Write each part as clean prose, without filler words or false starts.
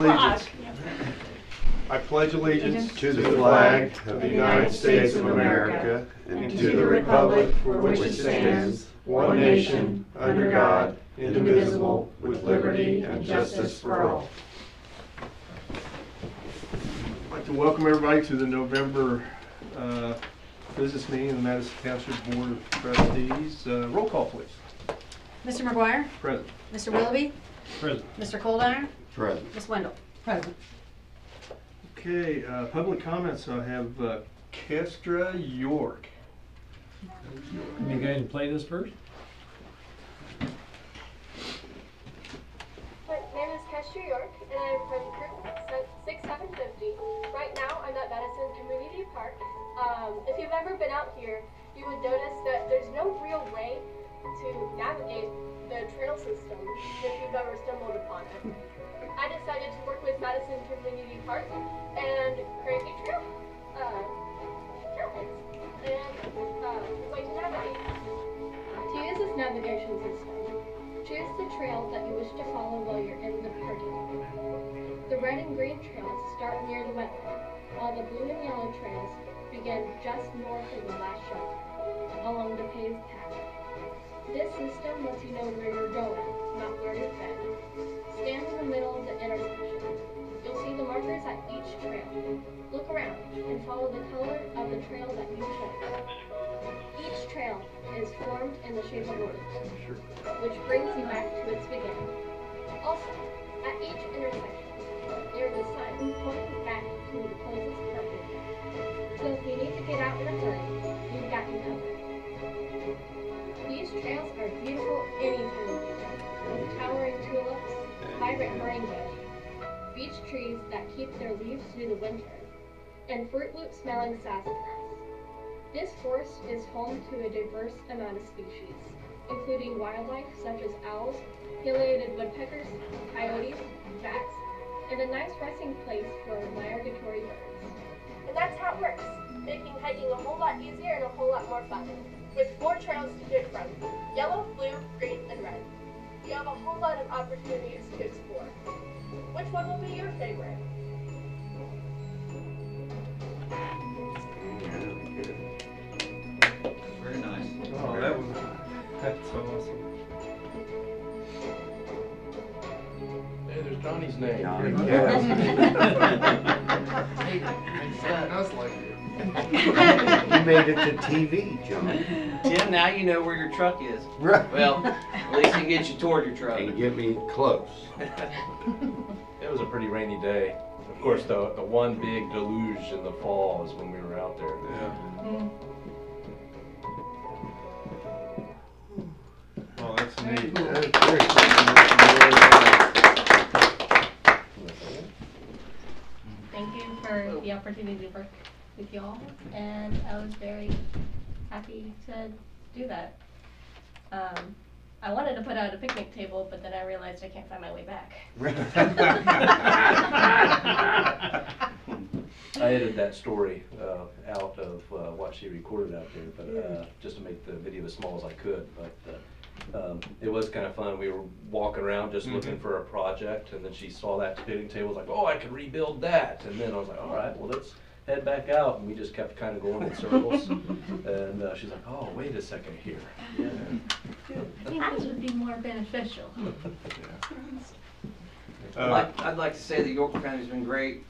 Allegiance. I pledge allegiance to the flag of the United States of America and to the republic for which it stands, one nation, under God, indivisible, with liberty and justice for all. I'd like to welcome everybody to the November business meeting of the Madison Township Board of Trustees. Roll call, please. Mr. McGuire? Present. Mr. Willoughby? Present. Mr. Coldiron? Present. Ms. Wendell? Present. Okay, public comments. I have Kestra York. Let me go ahead and play this first. My name is Kestra York, and I'm from Group 6750. Right now, I'm at Madison Community Park. If you've ever been out here, you would notice that there's no real way to navigate the trail system if you've ever stumbled upon it. I decided to work with Madison Community Park and create a trailheads and way to navigate. To use this navigation system, choose the trail that you wish to follow while you're in the parking lot. The red and green trails start near the wetland, while the blue and yellow trails begin just north of the last shelter, along the paved path. This system lets you know where you're going, not where you've been. Stand in the middle of the intersection. You'll see the markers at each trail. Look around and follow the color of the trail that you chose. Each trail is formed in the shape of a loop, which brings you back to its beginning. Also, at each intersection, there is a sign pointing back to the closest parking lot. So if you need to get out in a hurry, you've got you covered. These trails are beautiful any time of year, with towering tulips, vibrant moringa, beech trees that keep their leaves through the winter, and Fruit Loop-smelling sassafras. This forest is home to a diverse amount of species, including wildlife such as owls, pileated woodpeckers, coyotes, bats, and a nice resting place for migratory birds. And that's how it works, making hiking a whole lot easier and a whole lot more fun. With 4 trails to pick from, yellow, blue, green, and red. You have a whole lot of opportunities to explore. Which one will be your favorite? Very nice. Oh, that's awesome. Hey, there's Johnny's name. Johnny. That's like you. You made it to TV, John. Tim, now you know where your truck is. Right. Well, at least he can get you toward your truck. And get me close. It was a pretty rainy day. Of course, the one big deluge in the fall is when we were out there. Yeah. Oh, that's neat. That's great. Thank you for the opportunity to work with y'all, and I was very happy to do that. I wanted to put out a picnic table, but then I realized I can't find my way back. I edited that story out of what she recorded out there, but just to make the video as small as I could. But it was kind of fun. We were walking around just looking for a project, and then she saw that picnic table. Was like, "Oh, I could rebuild that." And then I was like, "All right, well, let's head back out." And we just kept kind of going in circles. And she's like, "Oh, wait a second here." Yeah. I think this would be more beneficial. I'd like to say that York County's been great.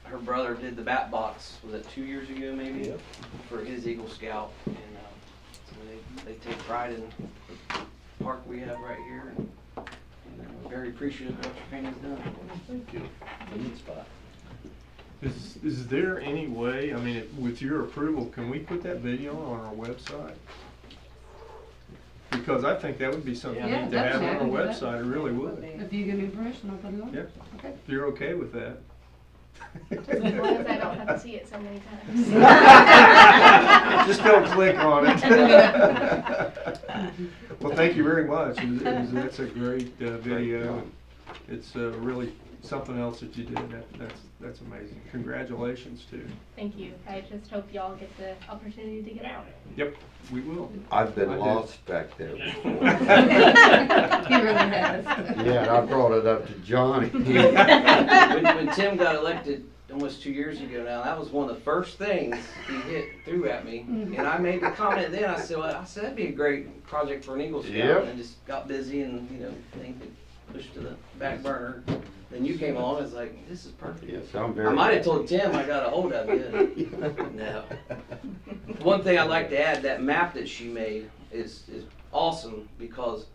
Her brother did the bat box, was it 2 years ago maybe? Yep. For his Eagle Scout. And so they take pride in the park we have right here. And I'm very appreciative of what your family's done. Thank you. A neat spot. Is there any way, I mean, with your approval, can we put that video on our website? Because I think that would be something Yeah, neat to have on our definitely. website, it really would. If you give me permission, I'll put it on. Yeah, Okay. if you're okay with that. Just as long as I don't have to see it so many times. Just don't click on it. Well, thank you very much. That's a great video. It's really something else that you did. That's amazing. Congratulations too. Thank you. I just hope y'all get the opportunity to get out. Yep, we will. I've been I did. lost back there before. He really has. Yeah, and I brought it up to Johnny. When Tim got elected almost 2 years ago now, that was one of the first things he threw at me. And I made the comment then, I said, that'd be a great project for an Eagle Scout. Yep. And just got busy and, things get pushed to the back burner. Then you came on, I was like, this is perfect. Yes, I'm very. I might have told Tim I got a hold of you. No. One thing I'd like to add, that map that she made is awesome because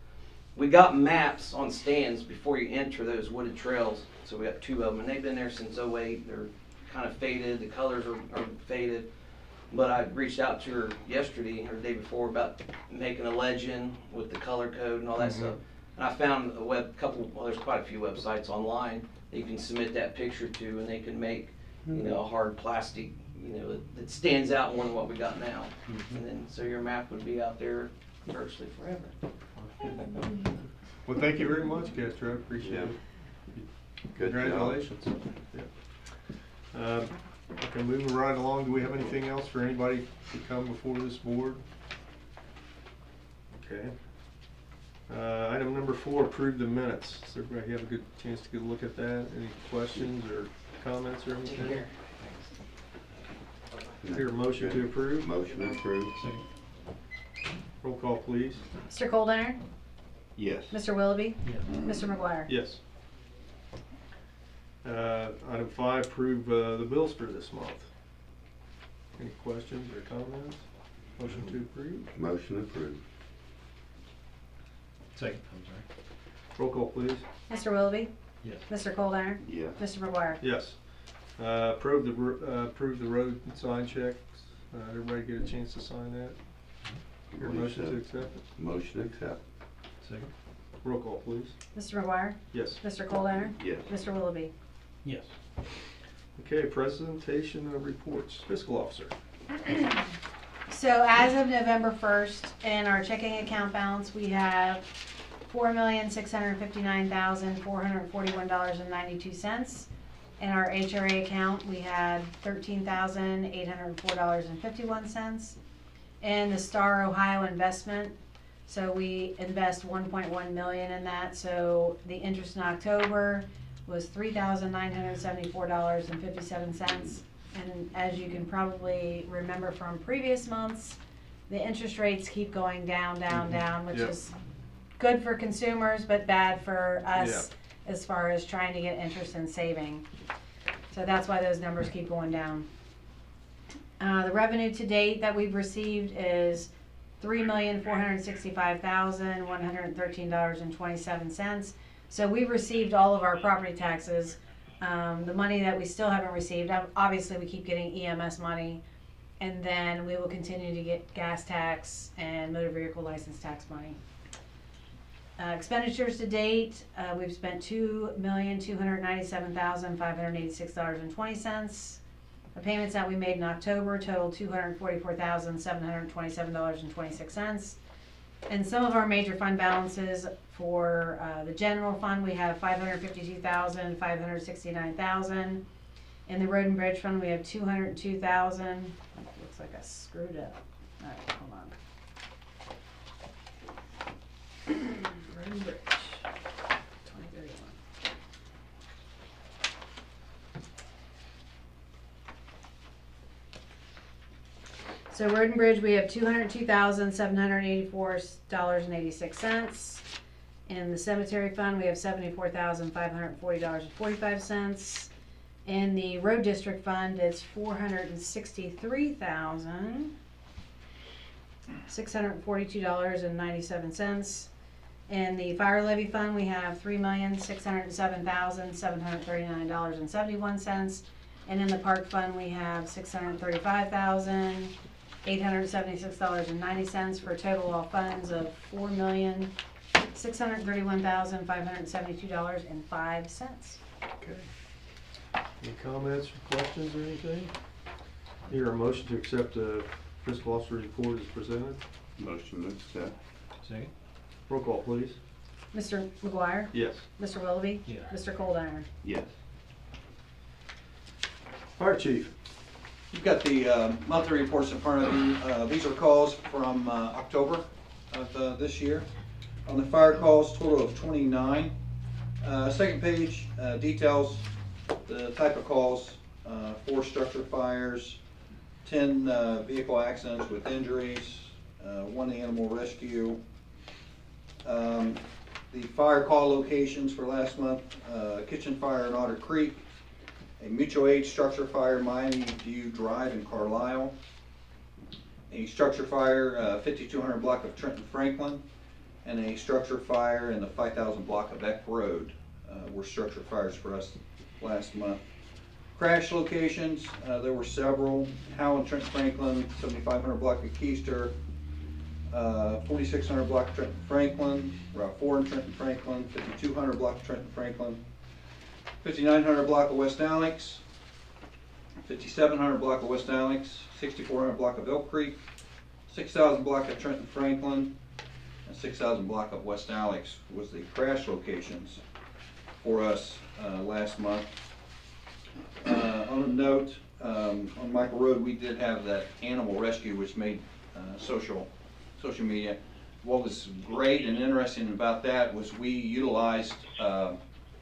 we got maps on stands before you enter those wooded trails. So we got 2 of them, and they've been there since '08. They're kind of faded, the colors are faded. But I reached out to her yesterday or the day before about making a legend with the color code and all that stuff. And I found there's quite a few websites online that you can submit that picture to, and they can make, a hard plastic, that stands out more than what we got now. And then, so your map would be out there virtually forever. Well, thank you very much, Castro. I appreciate it. Good job. Congratulations. Yeah. Okay, moving right along. Do we have anything else for anybody to come before this board? Okay. Item number 4, approve the minutes. Does everybody have a good chance to get a look at that? Any questions or comments or Take anything? care. Hear a motion to approve? Motion approved. Roll call, please. Mr. Coldiron? Yes. Mr. Willoughby? Mr. McGuire? Yes. Item 5, approve the bills for this month. Any questions or comments? Motion to approve? Motion approved. Second, I'm sorry. Roll call, please. Mr. Willoughby? Yes. Mr. Coldiron? Yes. Mr. McGuire? Yes. Approve the road sign checks. Everybody get a chance to sign that? Your motion to accept it? Motion accept. Second. Roll call, please. Mr. McGuire? Yes. Mr. Coldiron? Yes. Mr. Willoughby? Yes. Okay, presentation of reports. Fiscal officer. So as of November 1st, in our checking account balance, we have $4,659,441.92. In our HRA account, we had $13,804.51. In the Star Ohio investment, so we invest 1.1 million in that. So the interest in October was $3,974.57. And as you can probably remember from previous months, the interest rates keep going down, which Yep. is good for consumers, but bad for us as far as trying to get interest and saving. So that's why those numbers keep going down. The revenue to date that we've received is $3,465,113.27. So we've received all of our property taxes. The money that we still haven't received, obviously we keep getting EMS money, and then we will continue to get gas tax and motor vehicle license tax money. Expenditures to date, we've spent $2,297,586.20. The payments that we made in October totaled $244,727.26. And some of our major fund balances for the general fund, we have $552,000, $569,000. In the road and bridge fund, we have $202,000. Looks like I screwed up. All right, hold on. Road and bridge, 2031. So road and bridge, we have $202,784.86. In the cemetery fund, we have $74,540.45. In the road district fund, it's $463,642.97. In the fire levy fund, we have $3,607,739.71. And in the park fund, we have $635,876.90 for total all funds of $4,631,572.05. Okay. Any comments or questions or anything? Hear a motion to accept the fiscal officer report as presented. Motion accept. Second. Roll call, please. Mr. McGuire? Yes. Mr. Willoughby? Yeah. Mr. Coldiron? Yes. Fire chief. You've got the monthly reports in front of you. These are calls from October of this year. On the fire calls, total of 29. Second page details the type of calls, 4 structure fires, 10 vehicle accidents with injuries, 1 animal rescue. The fire call locations for last month, kitchen fire in Otter Creek, a mutual aid structure fire, Miami View Drive in Carlisle, a structure fire, 5200 block of Trenton Franklin, and a structure fire in the 5000 block of Eck Road were structure fires for us last month. Crash locations, there were several. Howell and Trenton Franklin, 7500 block of Keister, 4600 block of Trenton Franklin, Route 4 in Trenton Franklin, 5200 block of Trenton Franklin, 5900 block of West Alex, 5700 block of West Alex, 6400 block of Elk Creek, 6000 block of Trenton Franklin, and 6000 block of West Alex was the crash locations for us last month. On a note, on Michael Road, we did have that animal rescue, which made social media. What was great and interesting about that was we utilized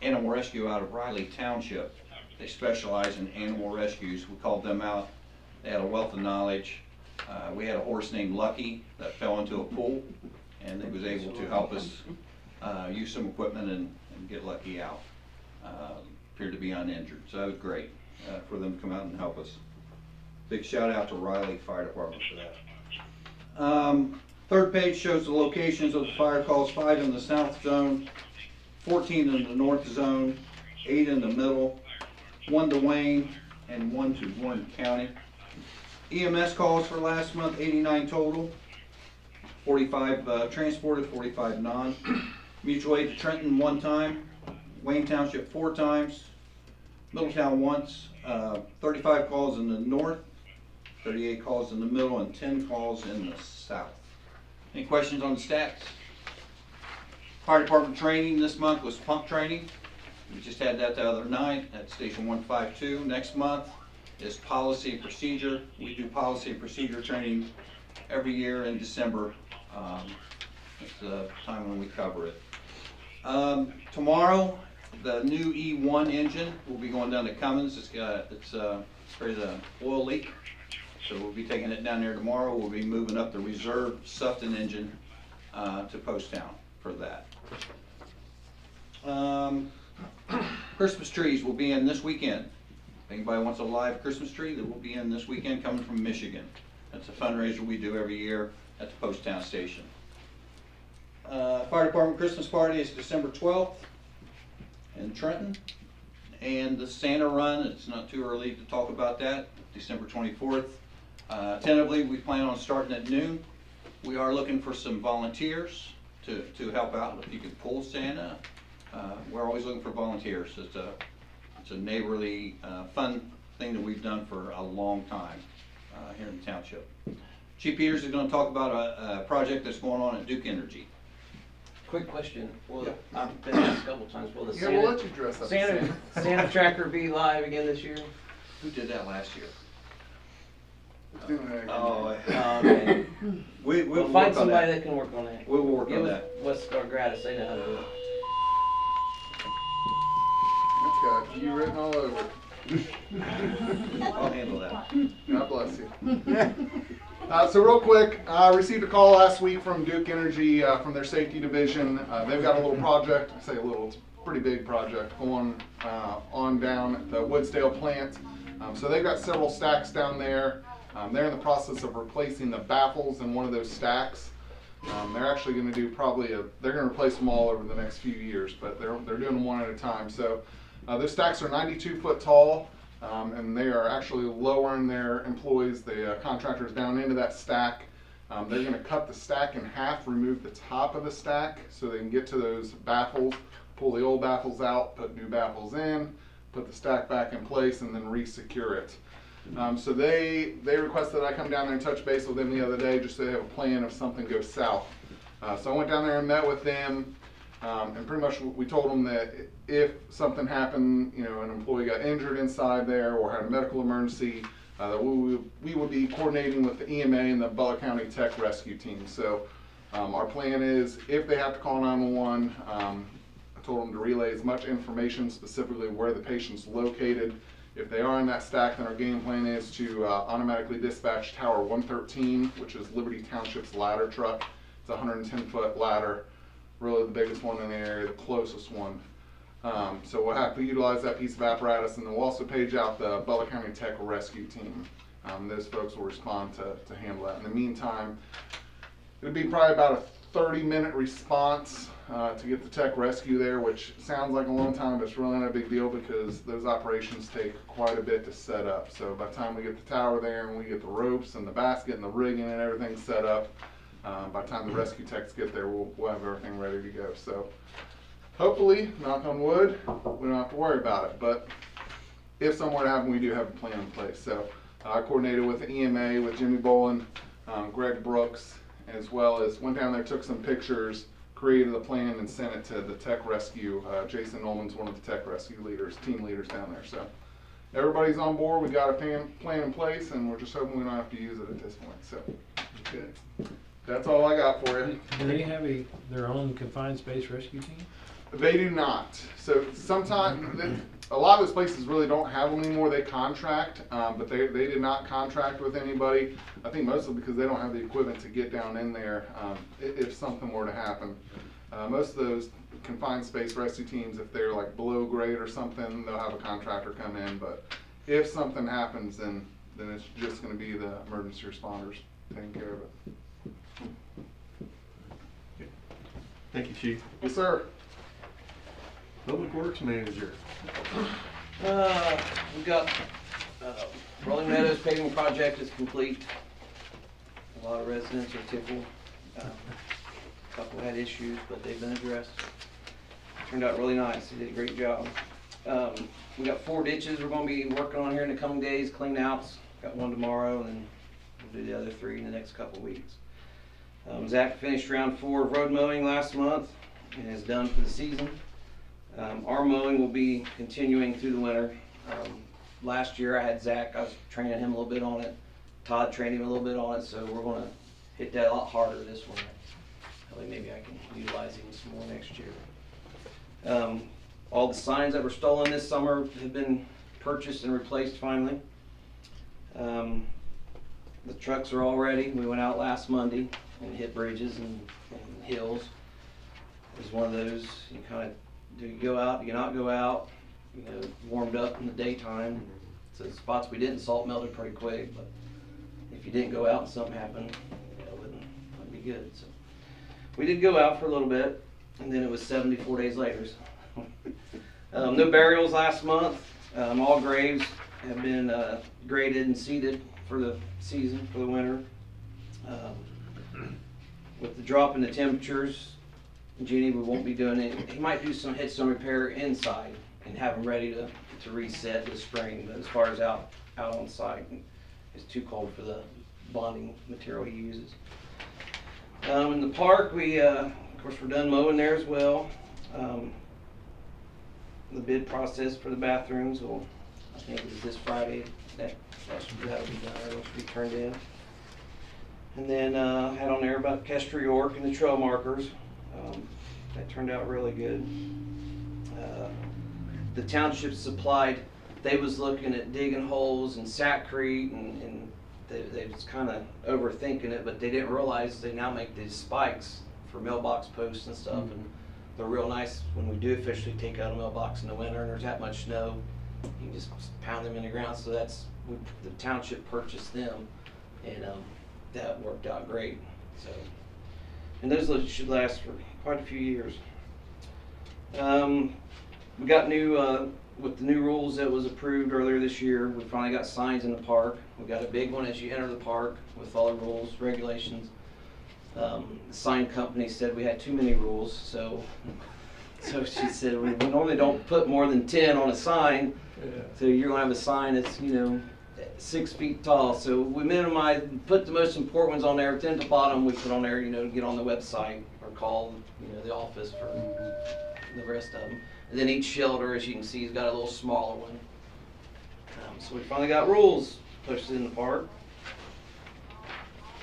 animal rescue out of Riley Township. They specialize in animal rescues. We called them out. They had a wealth of knowledge. We had a horse named Lucky that fell into a pool, and they was able to help us use some equipment and get Lucky out. Appeared to be uninjured, so that was great for them to come out and help us. Big shout out to Riley Fire Department for that. Third page shows the locations of the fire calls, 5 in the south zone, 14 in the north zone, 8 in the middle, 1 to Wayne, and 1 to Warren County. EMS calls for last month, 89 total, 45 transported, 45 non. Mutual aid to Trenton 1 time, Wayne Township 4 times, Middletown once, 35 calls in the north, 38 calls in the middle, and 10 calls in the south. Any questions on the stats? Fire department training this month was pump training. We just had that the other night at Station 152. Next month is policy and procedure. We do policy and procedure training every year in December. It's the time when we cover it. Tomorrow, the new E1 engine will be going down to Cummins. It's for the oil leak. So we'll be taking it down there tomorrow. We'll be moving up the reserve Sufton engine to Poasttown for that. Christmas trees will be in this weekend. If anybody wants a live Christmas tree, that will be in this weekend coming from Michigan. That's a fundraiser we do every year at the Poasttown station. Fire department Christmas party is December 12th in Trenton. And the Santa run, it's not too early to talk about that, December 24th. Tentatively, we plan on starting at noon. We are looking for some volunteers to help out. If you could pull Santa, we're always looking for volunteers. It's a neighborly, fun thing that we've done for a long time here in the township. Chief Peters is going to talk about a project that's going on at Duke Energy. Quick question. Well, Yeah. I've been asked a couple times. Will the Yeah, we'll let you dress up. Santa tracker be live again this year? Who did that last year? Okay. We'll We'll work find on somebody that. that can work on that. We'll work Give on us that. West Star Gratis, they know how to do it. It's got you written all over it. I'll handle that. God bless you. So real quick, I received a call last week from Duke Energy from their safety division. They've got a little project, I say a little, it's a pretty big project going on down at the Woodsdale plant. So they've got several stacks down there. They're in the process of replacing the baffles in one of those stacks. They're actually going to do they're going to replace them all over the next few years, but they're doing them one at a time. So those stacks are 92 foot tall. And they are actually lowering their employees, the contractors, down into that stack. They're going to cut the stack in half, remove the top of the stack so they can get to those baffles, pull the old baffles out, put new baffles in, put the stack back in place, and then re-secure it. So they requested that I come down there and touch base with them the other day just so they have a plan if something goes south. So I went down there and met with them. And pretty much we told them that if something happened, you know, an employee got injured inside there or had a medical emergency, that we would be coordinating with the EMA and the Butler County Tech Rescue Team. So our plan is, if they have to call 911, I told them to relay as much information, specifically where the patient's located. If they are in that stack, then our game plan is to automatically dispatch Tower 113, which is Liberty Township's ladder truck. It's a 110-foot ladder, really the biggest one in the area, the closest one. So we'll have to utilize that piece of apparatus, and then we'll also page out the Butler County Tech Rescue Team. Those folks will respond to handle that. In the meantime, it'll be probably about a 30-minute response to get the tech rescue there, which sounds like a long time, but it's really not a big deal because those operations take quite a bit to set up. So by the time we get the tower there and we get the ropes and the basket and the rigging and everything set up, by the time the rescue techs get there, we'll have everything ready to go. So hopefully, knock on wood, we don't have to worry about it. But if something were to happen, we do have a plan in place. So I coordinated with the EMA, with Jimmy Bolin, Greg Brooks, as well as went down there, took some pictures, created a plan, and sent it to the tech rescue. Jason Nolan's one of the tech rescue leaders, team leaders down there. So everybody's on board. We got a plan in place, and we're just hoping we don't have to use it at this point. So okay. That's all I got for you. Do they have their own confined space rescue team? They do not. So sometimes, a lot of those places really don't have them anymore. They contract, but they did not contract with anybody. I think mostly because they don't have the equipment to get down in there if something were to happen. Most of those confined space rescue teams, if they're like below grade or something, they'll have a contractor come in. But if something happens, then it's just going to be the emergency responders taking care of it. Thank you, Chief. Yes, sir. Public Works Manager. We got Rolling Meadows paving project is complete. A lot of residents are tickled. A couple had issues, but they've been addressed. Turned out really nice. They did a great job. We got 4 ditches we're going to be working on here in the coming days, clean outs. Got 1 tomorrow, and then we'll do the other 3 in the next couple weeks. Zach finished round 4 of road mowing last month and is done for the season. Our mowing will be continuing through the winter. Last year I had Zach, I was training him a little bit on it. Todd trained him a little bit on it, so we're going to hit that a lot harder this winter. Maybe I can utilize him some more next year. All the signs that were stolen this summer have been purchased and replaced finally. The trucks are all ready. We went out last Monday and hit bridges and hills. It was one of those, you kind of, do you go out, do you not go out? You know, warmed up in the daytime. So the spots we didn't salt melted pretty quick, but if you didn't go out and something happened, it wouldn't be good. So we did go out for a little bit, and then it was 74 days later. So. No burials last month. All graves have been graded and seeded for the season, for the winter. With the drop in the temperatures, Jeannie, we won't be doing it. He might do some headstone repair inside and have them ready to reset this spring. But as far as out on site, it's too cold for the bonding material he uses. In the park, we of course we're done mowing there as well. The bid process for the bathrooms will, I think, is this Friday. That'll be done. It'll be turned in. And then had on there about Kestra York and the trail markers. That turned out really good. The township supplied, they was looking at digging holes in Sackcrete, and they was kind of overthinking it, but they didn't realize they now make these spikes for mailbox posts and stuff, and they're real nice when we do officially take out a mailbox in the winter and there's that much snow. You can just pound them in the ground. So the township purchased them, and that worked out great. So, and those should last for quite a few years. We got new, with the new rules that was approved earlier this year, we finally got signs in the park. We got a big one as you enter the park with all the rules, regulations. The sign company said we had too many rules, so she said we normally don't put more than 10 on a sign. So you're gonna have a sign that's 6 feet tall. So we minimize, put the most important ones on there. 10 at the bottom we put on there, to get on the website or call, the office for the rest of them. And then each shelter, as you can see, has got a little smaller one. So we finally got rules pushed in the park.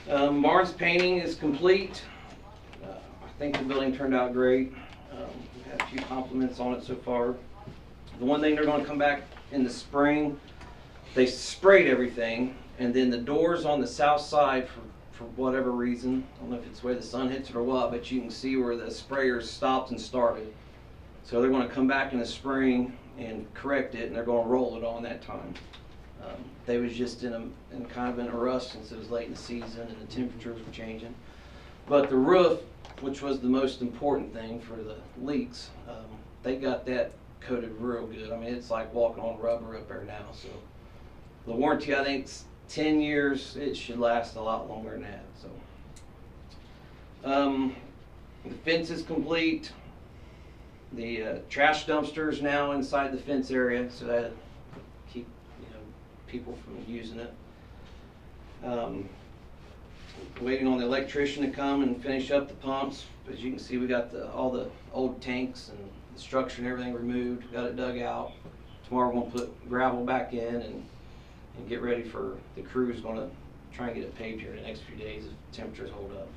Barnes painting is complete. I think the building turned out great. We've had a few compliments on it so far. The one thing they're going to come back in the spring, they sprayed everything, and then the doors on the south side, for whatever reason, I don't know if it's the way the sun hits it or what, but you can see where the sprayers stopped and started. So they're going to come back in the spring and correct it, and they're going to roll it on that time. They was just in kind of in a rush since it was late in the season and the temperatures were changing. But the roof, which was the most important thing for the leaks, they got that coated real good. I mean, it's like walking on rubber up there now. So the warranty, I think, is 10 years. It should last a lot longer than that. So the fence is complete. The trash dumpster is now inside the fence area, so that keep people from using it. Waiting on the electrician to come and finish up the pumps. As you can see, we got all the old tanks and the structure and everything removed. Got it dug out. Tomorrow we're going to put gravel back in and get ready for the crew's going to try and get it paved here in the next few days if temperatures hold up.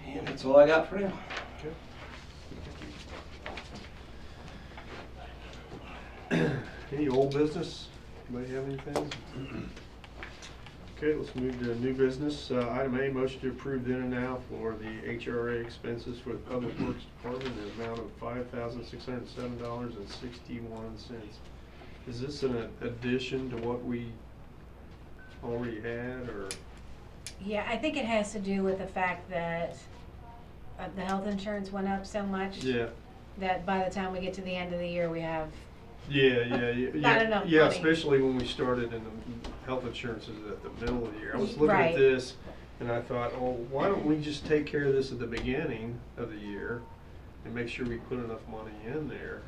And that's all I got for now. Any old business? Anybody have anything? Okay, let's move to new business. Item A, motion to approve the in and out for the HRA expenses for the Public Works Department in the amount of $5,607.61. Is this an addition to what we already had, or? Yeah, I think it has to do with the fact that the health insurance went up so much. Yeah. That by the time we get to the end of the year, we have Yeah, not enough yeah, money. especially when we started in the health insurances at the middle of the year. I was looking Right. at this and I thought, oh, why don't we just take care of this at the beginning of the year and make sure we put enough money in there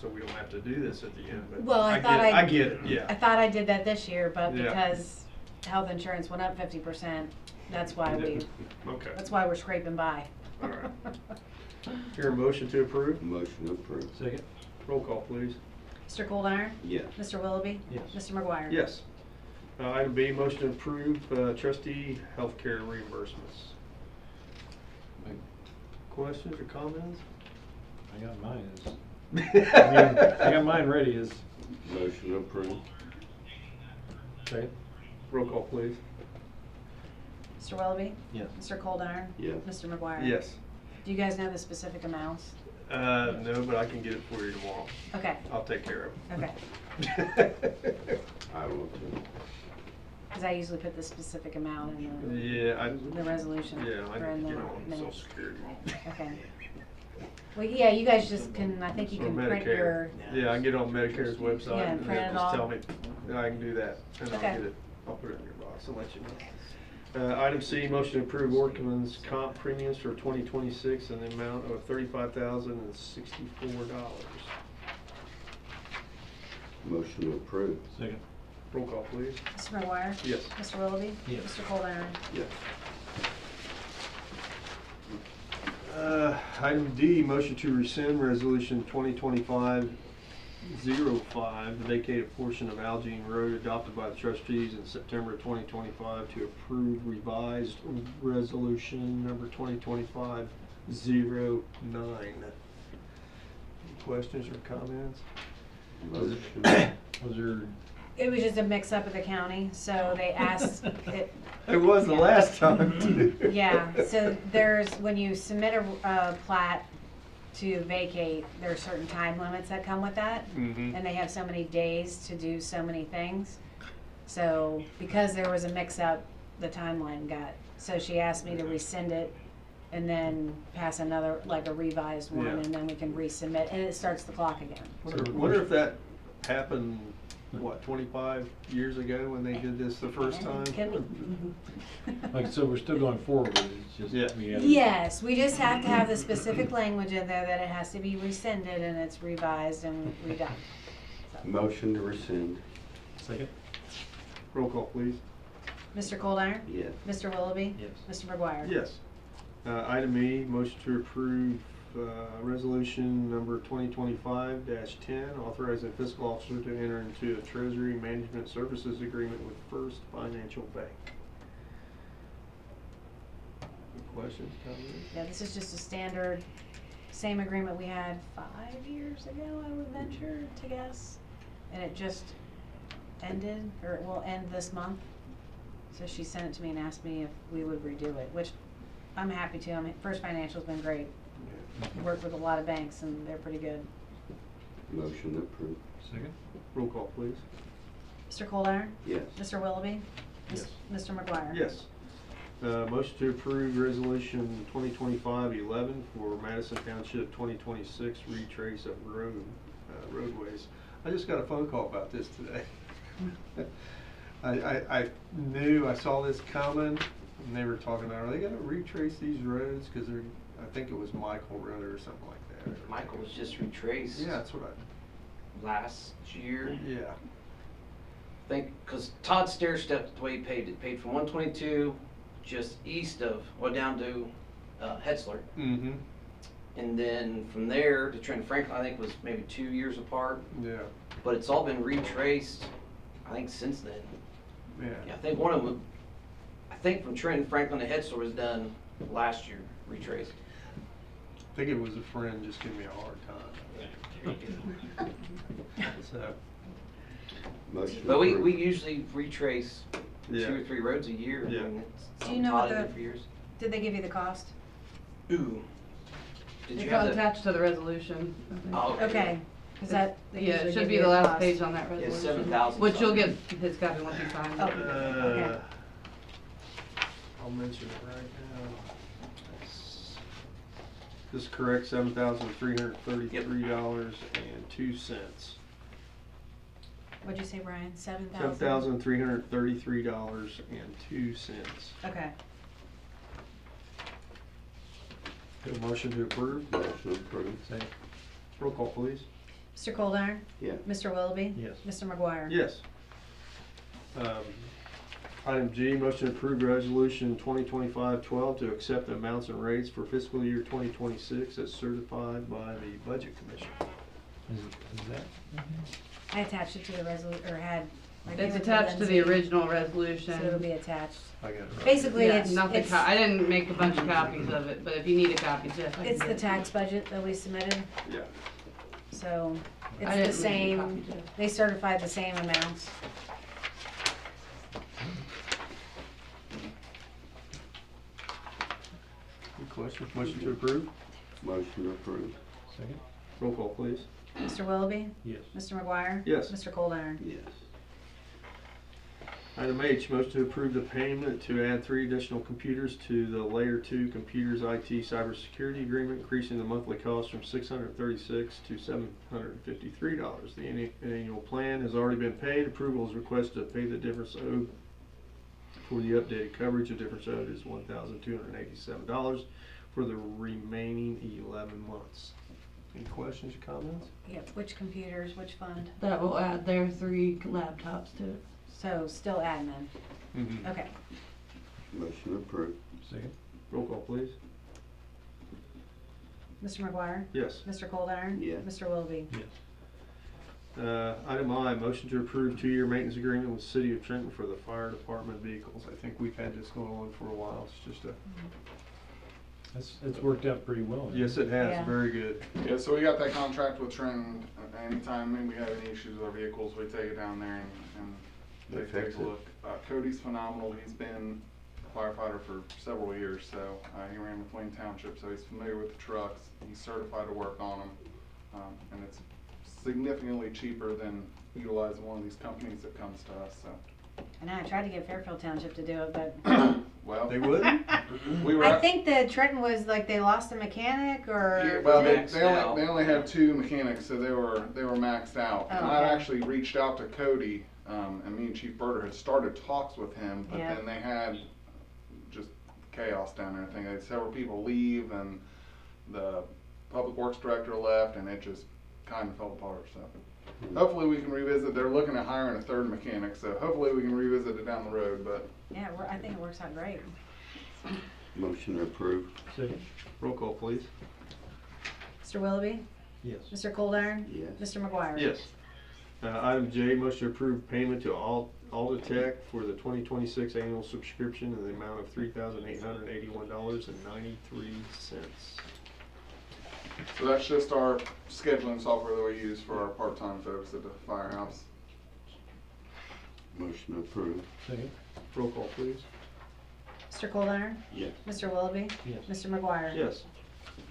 so we don't have to do this at the end. But Well, I get it, I yeah. thought I did that this year, but Yeah. because health insurance went up 50%, that's why Okay. that's why we're scraping by. All right. Here, a motion to approve? Motion approved. Second? Roll call, please. Mr. Coldiron? Yes. Mr. Willoughby? Yes. Mr. McGuire? Yes. Item B, motion to approve trustee healthcare reimbursements. Questions or comments? I got mine I got mine ready as. Motion approved. Second? Roll call, please. Mr. Willoughby? Yes. Mr. Coldiron? Yes. Mr. McGuire? Yes. Do you guys know the specific amounts? No, but I can get it for you tomorrow. Okay, I'll take care of okay. it. I will too. Because I usually put the specific amount in Yeah, the resolution. yeah, I or in need to the get on Social minutes. Security. Okay. Well, yeah, you guys just can, I think you Or can print Medicare. your, Yeah, I can get on Medicare's website Yeah, and print they'll it just all. tell me, I can do that, and I'll Okay. get it, I'll put it in your box and let you know. Item C, motion to approve Orkin's comp premiums for 2026 in the amount of $35,064. Motion to approve. Second? Roll call, please. Mr. McGuire? Yes. Mr. Willoughby? Yes. Mr. Coldiron? Yes. Item D, motion to rescind resolution 2025-05 to vacate a portion of Algene Road adopted by the trustees in September 2025 to approve revised resolution number 2025-09. Questions or comments? Motion. Was there, It was just a mix-up at the county, so they asked, It was the last time too. yeah, so there's, when you submit a plat to vacate, there are certain time limits that come with that. Mhm. And they have so many days to do so many things. So because there was a mix-up, the timeline got, so she asked me to rescind it and then pass another, like a revised one, Yeah. and then we can resubmit, and it starts the clock again. Wonder if that happened, what, 25 years ago when they did this the first time? like, so we're still going forward, it's just. Yeah. we had- Yes, we just have to have the specific language in there that it has to be rescinded and it's revised and redone. So, Motion to rescind. Second? Roll call, please. Mr. Coldiron? Yes. Mr. Willoughby? Yes. Mr. McGuire? Yes. Item E, motion to approve resolution number 2025-10, authorizing fiscal officer to enter into a treasury management services agreement with First Financial Bank. Questions, comments? Yeah, this is just a standard, same agreement we had 5 years ago, I would venture to guess. And it just ended, or it will end this month. So she sent it to me and asked me if we would redo it, which I'm happy to. I mean, First Financial's been great. Worked with a lot of banks and they're pretty good. Motion approved. Second? Roll call, please. Mr. Coldiron? Yes. Mr. Willoughby? Yes. Mr. McGuire? Yes. Motion to approve resolution 2025-11 for Madison Township 2026 retrace of roadways. I just got a phone call about this today. I knew, I saw this coming, and they were talking about, are they gonna retrace these roads? Cause they're, I think it was Michael Road or something like that. Michael was just retraced. Yeah, that's what Last year. yeah. I think, cause Todd stair stepped the way he paved it, paved from 122 just east of, well, down to Hetzler. Mm-hmm. And then from there to Trent Franklin, I think was maybe 2 years apart. Yeah. But it's all been retraced, I think, since then. Yeah. I think one of them, I think from Trent Franklin to Hetzler was done last year, retraced. I think it was a friend just giving me a hard time. So. Motion But we approved. usually retrace Yeah. 2 or 3 roads a year. Yeah. I mean, it's Do you know what Todd did the- it for years. Did they give you the cost? Ooh. Did you It's have the? attached to the resolution. I think. Oh, Okay, cause that. they Yeah, usually it should give be you the last cost. page on that Yeah, resolution. 7,000. Which you'll get his copy once you sign it. Okay. I'll mention it right now. This is correct, $7,333.02. What'd you say, Brian? 7,000? $7,333.02. Okay. Got a motion to approve? Motion approved. Second? Roll call, please. Mr. Coldiron? Yes. Mr. Willoughby? Yes. Mr. McGuire? Yes. Item G, motion to approve resolution 2025-12 to accept the amounts and rates for fiscal year 2026 as certified by the Budget Commission. Is that? I attached it to the or had. I gave It's it attached to the Lindsay, original So it'll resolution. be attached. I got it right. Basically, Yeah, it's, not the it's, I didn't make a bunch of copies of it, but if you need a copy, Jeff, I can it's get the it. tax budget that we submitted, Yeah. so I it's the didn't make a same, copy, Jeff. they certified the same amounts. Good question. Motion to approve? Motion approved. Second? Roll call, please. Mr. Willoughby? Yes. Mr. McGuire? Yes. Mr. Coldiron? Yes. Item H, motion to approve the payment to add 3 additional computers to the Layer 2 Computers IT Cybersecurity Agreement, increasing the monthly cost from $636 to $753. The annual plan has already been paid. Approval is requested to pay the difference owed for the updated coverage. The difference owed is $1,287 for the remaining 11 months. Any questions or comments? Yep, which computers, which fund? That will add their 3 laptops to it. So, still admin, Mm-hmm. okay. Motion approved. Second? Roll call, please. Mr. McGuire? Yes. Mr. Coldiron? Yes. Mr. Willoughby? Yes. Item I, motion to approve 2-year maintenance agreement with City of Trenton for the fire department vehicles. I think we've had this going on for a while. It's just a, It's worked out pretty well. yes, it has, Yeah. very good. Yeah, so we got that contract with Trenton. Anytime we have any issues with our vehicles, we take it down there and They take fix a it. look. Cody's phenomenal. He's been a firefighter for several years, so he ran with Wayne Township, so he's familiar with the trucks. He's certified to work on them, and it's significantly cheaper than utilizing one of these companies that comes to us. So, And I tried to get Fairfield Township to do it, but well, They would? we were. I think that Trenton was like, they lost a mechanic Yeah, or. well, Maxed out. they only had 2 mechanics, so they were maxed out. And Oh, I okay. actually reached out to Cody, and me and Chief Berger had started talks with him, but Yeah. then they had just chaos down there. I think they had several people leave, and the public works director left, and it just kind of fell apart. So hopefully we can revisit. They're looking at hiring a 3rd mechanic, so hopefully we can revisit it down the road. But Yeah, I think it works out great. Motion to approve. Second. Roll call, please. Mr. Willoughby? Yes. Mr. Coldiron? Yes. Mr. McGuire? Yes. Item J, motion to approve payment to Aldatech for the 2026 annual subscription in the amount of $3,881.93. So that's just our scheduling software that we use for our part-time folks at the firehouse. Motion to approve. Second. Roll call, please. Mr. Coldiron? Yes. Mr. Willoughby? Yes. Mr. McGuire? Yes.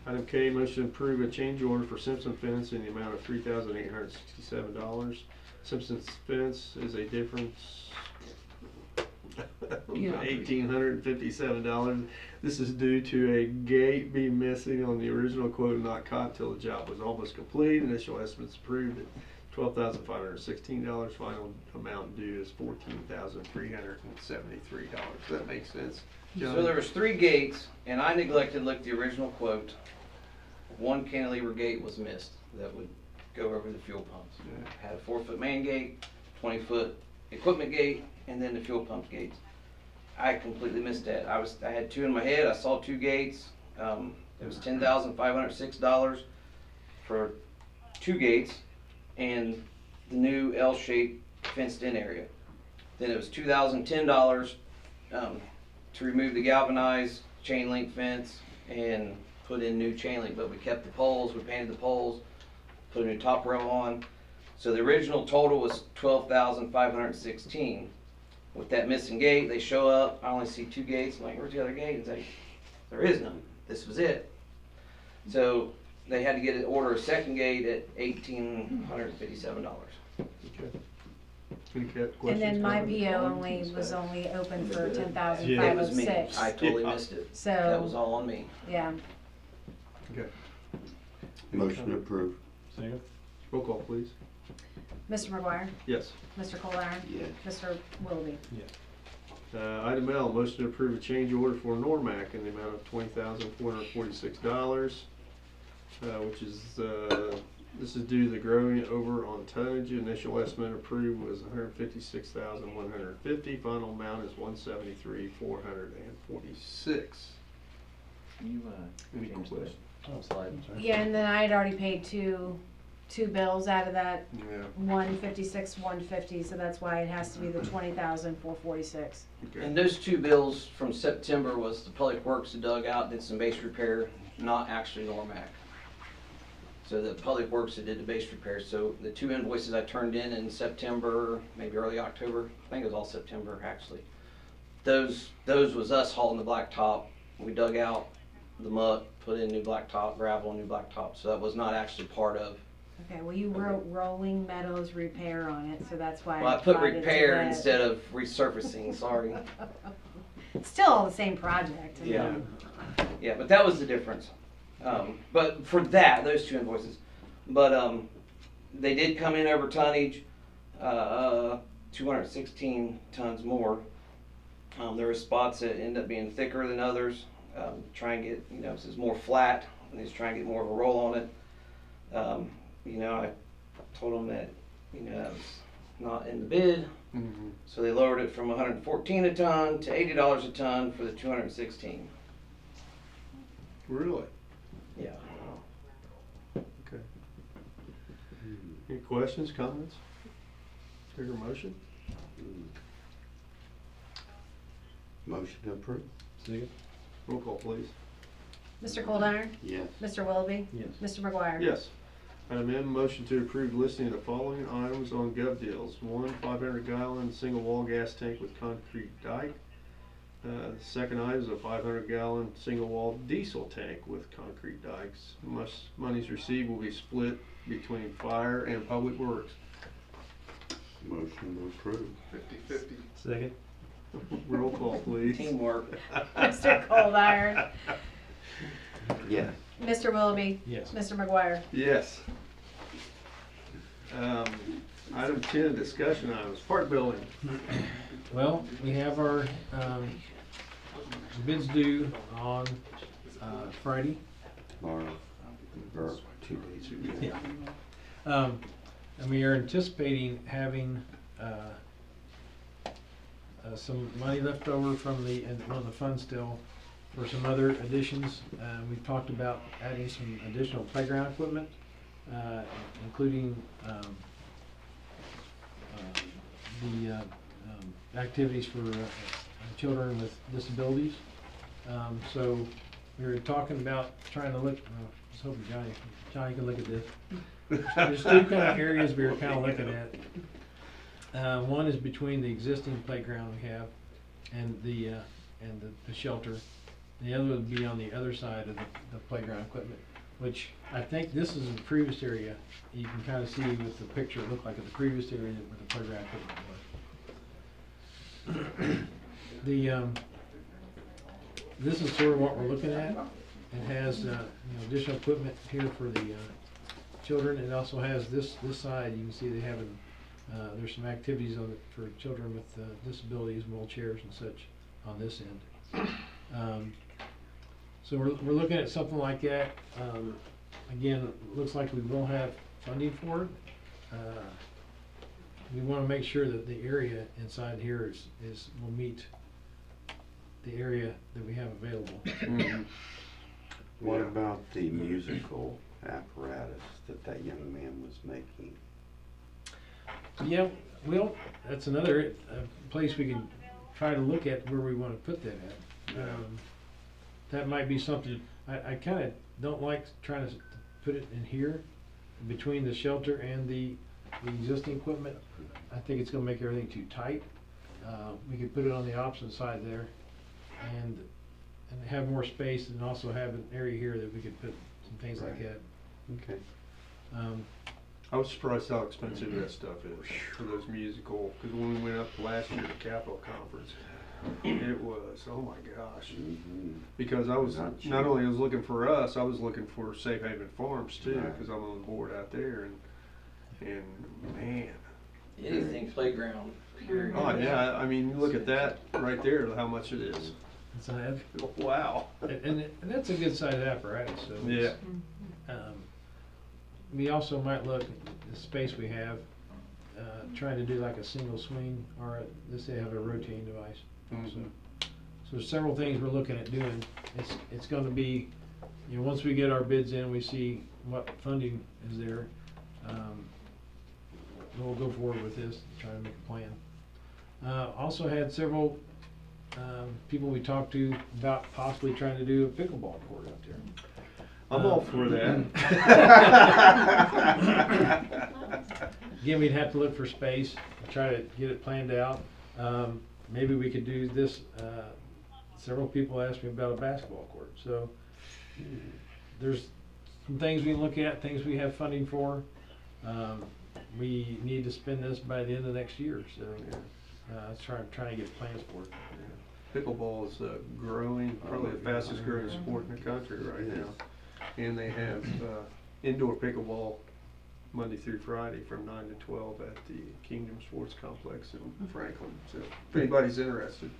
Item K, motion to approve a change order for Simpson Fence in the amount of $3,867. Simpson's Fence is a difference of $1,857. This is due to a gate being missing on the original quote and not caught till the job was almost complete. Initial estimates approved at $12,516. Final amount due is $14,373. Does that make sense, John? So there was 3 gates, and I neglected to look at the original quote. One cantilever gate was missed that would go over the fuel pumps. Yeah. Had a 4-foot main gate, 20-foot equipment gate, and then the fuel pump gates. I completely missed that. I had 2 in my head. I saw 2 gates. It was $10,506 for 2 gates and the new L-shaped fenced-in area. Then it was $2,010 to remove the galvanized chain link fence and put in new chain link, but we kept the poles, we painted the poles, put a new top row on. So the original total was $12,516. With that missing gate, they show up, I only see 2 gates. I'm like, where's the other gate? It's like, there is none. This was it. So they had to order a second gate at $1,857. Okay. Any questions? And then my comments? PO was only open for It was me. $10,506. I totally Yeah. missed it. So- That was all on me. Yeah. Okay. Motion to approve. Second. Roll call, please. Mr. McGuire? Yes. Mr. Coldiron? Yes. Mr. Willoughby? Yes. Item L, motion to approve a change order for Normac in the amount of $20,446, which is, this is due to the growing over on tonnage. Initial estimate approved was $156,150. Final amount is $173,446. You, Any change questions? Oh, slide. I'm sorry. Yeah, and then I had already paid two bills out of that Yeah. 150, so that's why it has to be the 20,446. Okay. And those 2 bills from September was the Public Works that dug out, did some base repair, not actually Normac. So the Public Works that did the base repair. So the 2 invoices I turned in September, maybe early October, I think it was all September actually. Those was us hauling the blacktop. We dug out the muck, put in new blacktop, gravel, new blacktop. So that was not actually part of. Okay, well, you wrote Rolling Meadows repair on it, so that's why. Well, I put brought it to repair that. instead of resurfacing, sorry. It's still all the same project. I mean, Yeah. Yeah, but that was the difference. But for that, those 2 invoices. But they did come in over tonnage, 216 tons more. There were spots that end up being thicker than others. Try and get, this is more flat, and he's trying to get more of a roll on it. I told them that, that was not in the bid. Mhm. So they lowered it from 114 a ton to $80 a ton for the 216. Really? Yeah. Okay. Any questions, comments? Take a motion? Motion to approve. Second. Roll call, please. Mr. Coldiron? Yes. Mr. Willoughby? Yes. Mr. McGuire? Yes. Item M, motion to approve listing of the following items on gov deals. 1 500-gallon single wall gas tank with concrete dike. The second item is a 500-gallon single wall diesel tank with concrete dikes. Monies received will be split between fire and public works. Motion to approve. 50-50. Second. Roll call, please. Teamwork. Mr. Coldiron? Yes. Mr. Willoughby? Yes. Mr. McGuire? Yes. Item 10, discussion items. Park building. Well, we have our bids due on Friday. Tomorrow. Or 2 days ago. Yeah. And we are anticipating having some money left over from one of the funds still for some other additions. We've talked about adding some additional playground equipment, including the activities for children with disabilities. So we were talking about trying to look, I was hoping Johnny can look at this. There's two kind of areas we were kind of looking at. One is between the existing playground we have and the shelter. The other would be on the other side of the playground equipment, which I think this is the previous area. You can kind of see with the picture, it looked like the previous area where the playground equipment was. This is sort of what we're looking at. It has additional equipment here for the children. It also has this side. You can see they have there's some activities on it for children with disabilities, wheelchairs and such on this end. So we're looking at something like that. Again, it looks like we will have funding for it. We want to make sure that the area inside here will meet the area that we have available. What about the musical apparatus that young man was making? Yeah, well, that's another place we can try to look at where we want to put that at. That might be something, I kind of don't like trying to put it in here between the shelter and the existing equipment. I think it's going to make everything too tight. We could put it on the opposite side there and have more space, and also have an area here that we could put some things like that. Okay. I was surprised how expensive that stuff is for those musical, because when we went up last year to the Capitol Conference, it was, oh my gosh. Because I was, not only I was looking for us, I was looking for Safe Haven Farms too, because I'm on the board out there, and man. Anything playground, period. Oh yeah, I mean, you look at that right there, how much it is. It's a heavy. Wow. And that's a good sized apparatus. So yeah. We also might look at the space we have, trying to do like a single swing, or they have a rotating device. Also. So there's several things we're looking at doing. It's going to be, once we get our bids in, we see what funding is there. We'll go forward with this, try to make a plan. Also had several people we talked to about possibly trying to do a pickleball court out there. I'm all for that. Again, we'd have to look for space, try to get it planned out. Maybe we could do this. Several people asked me about a basketball court. So there's some things we look at, things we have funding for. We need to spend this by the end of next year. So trying to get plans for it. Pickleball is growing, probably the fastest growing sport in the country right now. And they have indoor pickleball Monday through Friday from 9 to 12 at the Kingdom Sports Complex in Franklin. So if anybody's interested.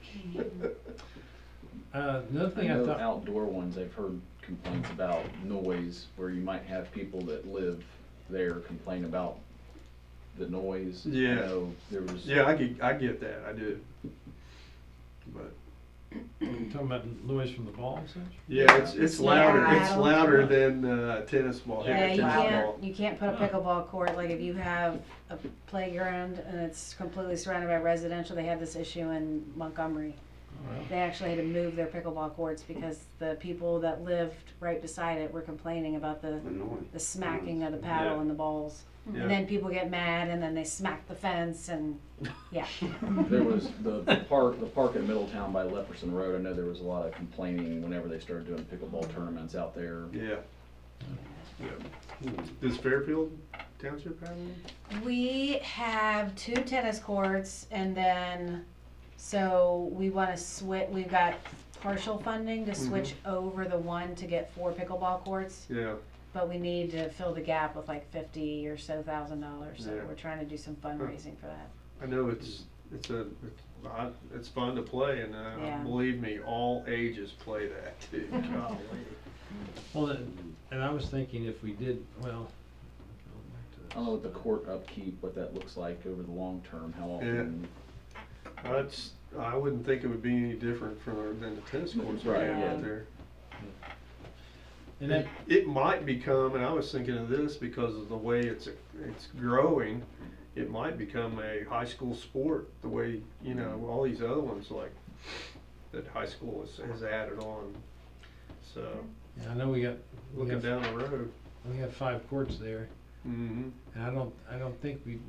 Another thing I thought, outdoor ones, I've heard complaints about noise, where you might have people that live there complain about the noise. Yeah. I know there was. Yeah, I get that. I do. But talking about noise from the ball and such? yeah, it's louder. Yeah, It's louder than tennis ball. Yeah, tennis ball. you can't put a pickleball court, like if you have a playground and it's completely surrounded by residential. They had this issue in Montgomery. They actually had to move their pickleball courts because the people that lived right beside it were complaining about the smacking of the paddle and the balls. Yeah. And then people get mad and then they smack the fence and yeah. There was the park in Middletown by Lepperson Road. I know there was a lot of complaining whenever they started doing pickleball tournaments out there. Yeah. Yeah. Does Fairfield Township have one? We have 2 tennis courts, and then so we want to switch. We've got partial funding to switch over the one to get 4 pickleball courts. Yeah. But we need to fill the gap with like $50,000 or so. So Yeah. we're trying to do some fundraising for that. I know it's fun to play, and Yeah. believe me, all ages play that too. Golly. Well, and I was thinking if we did, well, I don't know what the court upkeep, what that looks like over the long term, how often. I wouldn't think it would be any different than the tennis courts we Right, have yeah. out there. And that, It might become, and I was thinking of this because of the way it's growing, it might become a high school sport, the way, you know, all these other ones like that high school has added on. So, I know we looking down the road. we have 5 courts there, Mm-hmm. and I don't think we,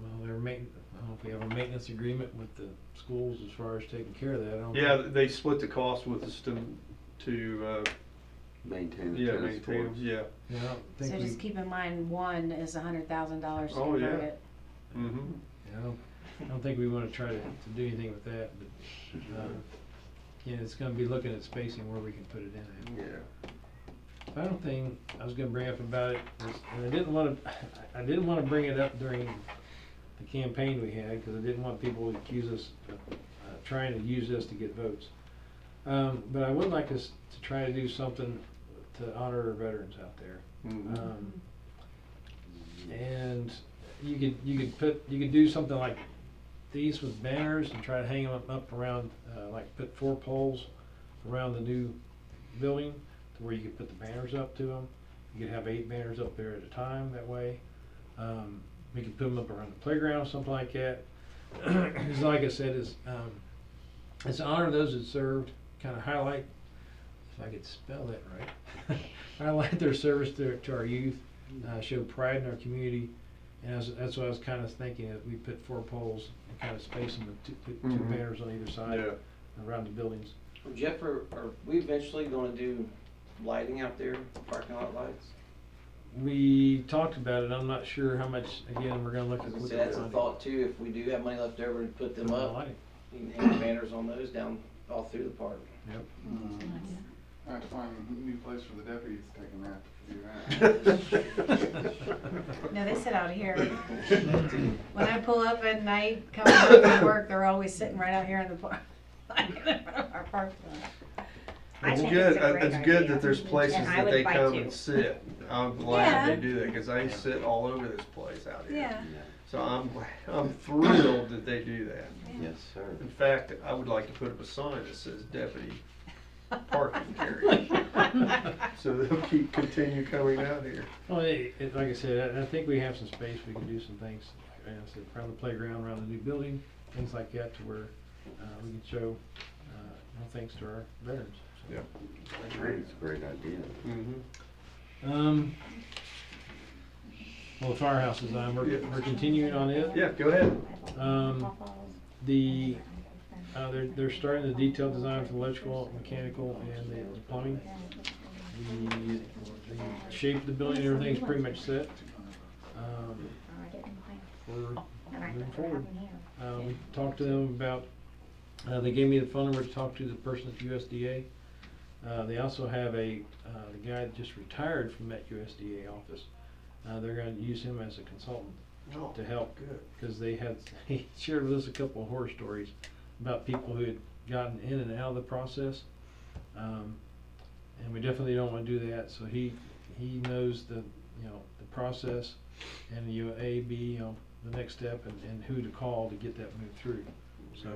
well, I don't know if we have a maintenance agreement with the schools as far as taking care of that. I don't Yeah, think- they split the cost with us to Maintain the yeah, tennis maintain, courts. yeah. Yeah, I don't think So we, just keep in mind, one is $100,000 to Oh, convert yeah. it. Mm-hmm. I don't think we wanna try to do anything with that, but, yeah, it's gonna be looking at spacing where we can put it in at. Yeah. Final thing I was gonna bring up about it is, and I didn't wanna bring it up during the campaign we had, cause I didn't want people to accuse us of trying to use this to get votes. But I would like us to try to do something to honor our veterans out there. Mhm. And you could do something like these with banners and try to hang them up around, like put 4 poles around the new building to where you could put the banners up to them. You could have 8 banners up there at a time that way. We could put them up around the playground, something like that. Because like I said, it's to honor those that served, kind of highlight, if I could spell that right, highlight their service to our youth, show pride in our community. And that's what I was kind of thinking, that we put 4 poles and kind of space them with two Mhm. banners on either side around the buildings. Jeff, are we eventually gonna do lighting out there, parking lot lights? We talked about it. I'm not sure how much, again, we're gonna look at. So that's a thought too, if we do have money left over to put them up, Lighting. you can hang banners on those down all through the park. Yep. I have to find a new place for the deputies to take a nap to do that. No, they sit out here. When I pull up at night, coming home from work, they're always sitting right out here in the park, in front of our parking lot. It's think good, it's a great it's good idea. that there's places And I that would they buy come 2. and sit. I'm glad Yeah. they do that, cause I sit all over this place out here. Yeah. So I'm thrilled that they do that. Yes, sir. In fact, I would like to put up a sign that says deputy parking area. So they'll continue coming out here. Well, like I said, I think we have some space. We can do some things, like I said, around the playground, around the new building, things like that, to where we can show, thanks to our veterans. So. Yeah. It's a great idea. Mm-hmm. Well, the firehouse design, we're continuing on it. Yeah, go ahead. They're starting the detailed design for the electrical, mechanical, and the plumbing. The shape of the building, everything's pretty much set. We're moving forward. We talked to them about, they gave me the phone number to talk to the person at USDA. They also have the guy that just retired from that USDA office. They're gonna use him as a consultant to help. Good. Because he shared with us a couple of horror stories about people who had gotten in and out of the process. And we definitely don't want to do that. So he knows the process and the A, B, the next step and who to call to get that moved through. So,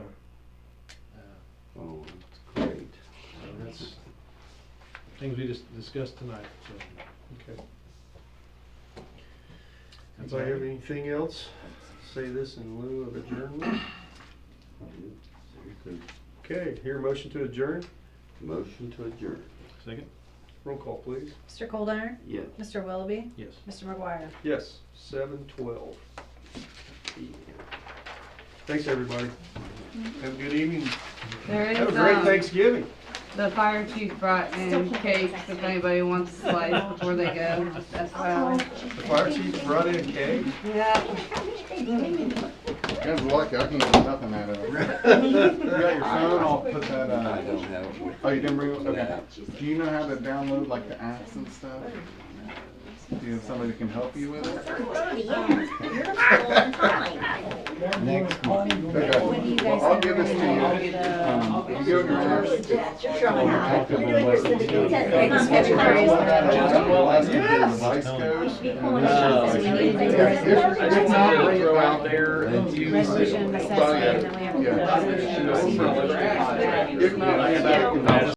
Oh, that's great. so that's things we just discussed tonight. So. Okay. Anybody have anything else? Say this in lieu of adjournment. Okay, here a motion to adjourn. Motion to adjourn. Second? Roll call, please. Mr. Coldiron? Yes. Mr. Willoughby? Yes. Mr. McGuire? Yes, 7:12 p.m. Thanks, everybody. Have a good evening. There Have a is, great Thanksgiving. the fire chief brought in cakes if anybody wants to slice before they go. That's why. The fire chief brought in a cake. Yeah. You guys are lucky, I can get nothing out of it. You got your phone, I'll put that, I don't have it with oh, you didn't bring it, okay. Yeah. Do you know how to download like the apps and stuff? Do you have somebody that can help you with it? Next month. Okay. When do you guys Well, I'll think give we're this to gonna you. have the? You give them your yours. February is Yes. Ice goes. So we need to do If not, bring it Throw out back. there and use. resolution of assessment, and then we have to do a resolution of Yeah. proceeding. If not, bring it back.